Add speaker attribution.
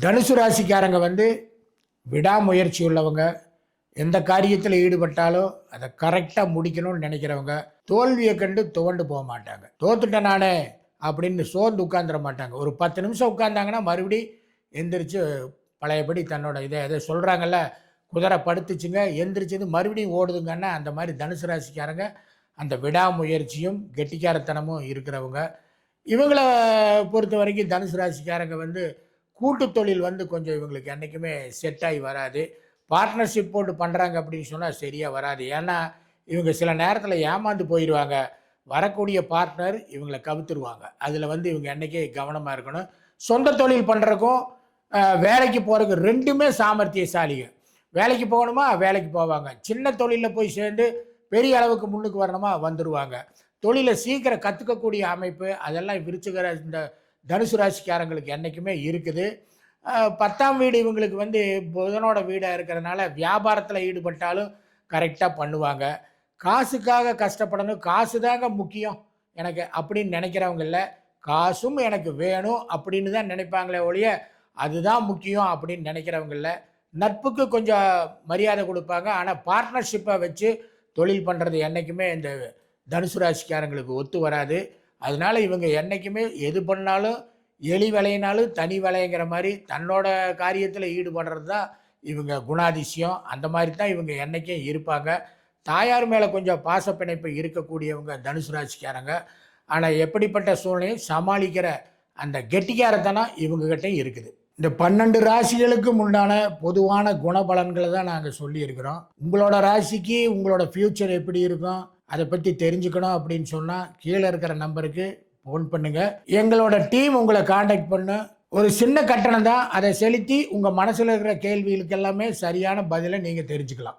Speaker 1: தனுசு ராசிக்காரங்க விடாமுயற்சி உள்ளவங்க. எந்த காரியத்தில் ஈடுபட்டாலும் அதை கரெக்டாக முடிக்கணும்னு நினைக்கிறவங்க. தோல்வியை கண்டு துவண்டு போக மாட்டாங்க. தோத்துட்டேன் நானே அப்படின்னு சோர்ந்து உட்காந்துட மாட்டாங்க. ஒரு 10 நிமிஷம் உட்காந்தாங்கன்னா மறுபடி எந்திரிச்சு பழையபடி தன்னோட இதை சொல்கிறாங்கல்ல, குதிரை படுத்துச்சுங்க எந்திரிச்சது மறுபடியும் ஓடுதுங்கன்னா, அந்த மாதிரி தனுசு ராசிக்காரங்க அந்த விடாமுயற்சியும் கெட்டிக்காரத்தனமும் இருக்கிறவங்க. இவங்கள பொறுத்த வரைக்கும் தனுசு ராசிக்காரங்க கூட்டு தொழில் கொஞ்சம் இவங்களுக்கு என்றைக்குமே செட் ஆகி வராது. பார்ட்னர்ஷிப் போட்டு பண்ணுறாங்க அப்படின்னு சொன்னால் சரியாக வராது. ஏன்னா இவங்க சில நேரத்தில் ஏமாந்து போயிடுவாங்க. வரக்கூடிய பார்ட்னர் இவங்களை கவுத்துருவாங்க. அதில் இவங்க என்றைக்கே கவனமாக இருக்கணும். சொந்த தொழில் பண்ணுறக்கும் வேலைக்கு போகிறதுக்கு ரெண்டுமே சாமர்த்தியசாலிங்க. வேலைக்கு போகணுமா வேலைக்கு போவாங்க. சின்ன தொழிலில் போய் சேர்ந்து பெரிய அளவுக்கு முன்னுக்கு வரணுமா வந்துடுவாங்க. தொழிலை சீக்கிரம் கற்றுக்கக்கூடிய அமைப்பு அதெல்லாம் விருச்சிக இந்த தனுசு ராசிக்காரங்களுக்கு என்றைக்குமே இருக்குது. 10ஆம் வீடு இவங்களுக்கு புதனோட வீடாக இருக்கிறதுனால வியாபாரத்தில் ஈடுபட்டாலும் கரெக்டாக பண்ணுவாங்க. காசுக்காக கஷ்டப்படணும், காசு தாங்க முக்கியம் எனக்கு அப்படின்னு நினைக்கிறவங்க இல்லை. காசும் எனக்கு வேணும் அப்படின்னு தான் நினைப்பாங்களே ஒழிய அதுதான் முக்கியம் அப்படின்னு நினைக்கிறவங்க இல்லை. நட்புக்கு கொஞ்சம் மரியாதை கொடுப்பாங்க. ஆனால் பார்ட்னர்ஷிப்பை வச்சு தொழில் பண்ணுறது என்றைக்குமே இந்த தனுசு ராசிக்காரங்களுக்கு ஒத்து வராது. அதனால் இவங்க என்றைக்குமே எது பண்ணாலும் எலி விளையினாலும் தனி விளையங்கிற மாதிரி தன்னோட காரியத்தில் ஈடுபடுறது தான் இவங்க குணாதிசயம். அந்த மாதிரி தான் இவங்க என்றைக்கும் இருப்பாங்க. தாயார் மேலே கொஞ்சம் பாசப்பிணைப்பு இருக்கக்கூடியவங்க தனுசு ராசிக்காரங்க. ஆனால் எப்படிப்பட்ட சூழ்நிலையும் சமாளிக்கிற அந்த கெட்டிக்காரத்தனம் இவங்ககிட்டையும் இருக்குது. இந்த 12 ராசிகளுக்கும் உண்டான பொதுவான குணபலன்களை தான் நாங்கள் சொல்லியிருக்கிறோம். உங்களோட ராசிக்கு உங்களோட ஃப்யூச்சர் எப்படி இருக்கும் அதை பற்றி தெரிஞ்சுக்கணும் அப்படின்னு சொன்னால் கீழே இருக்கிற நம்பருக்கு ஃபோன் பண்ணுங்கள். எங்களோட டீம் உங்களை காண்டாக்ட் பண்ண. ஒரு சின்ன கட்டணம் தான், அதை செலுத்தி உங்கள் மனசில் இருக்கிற கேள்விகளுக்கு எல்லாமே சரியான பதிலை நீங்கள் தெரிஞ்சுக்கலாம்.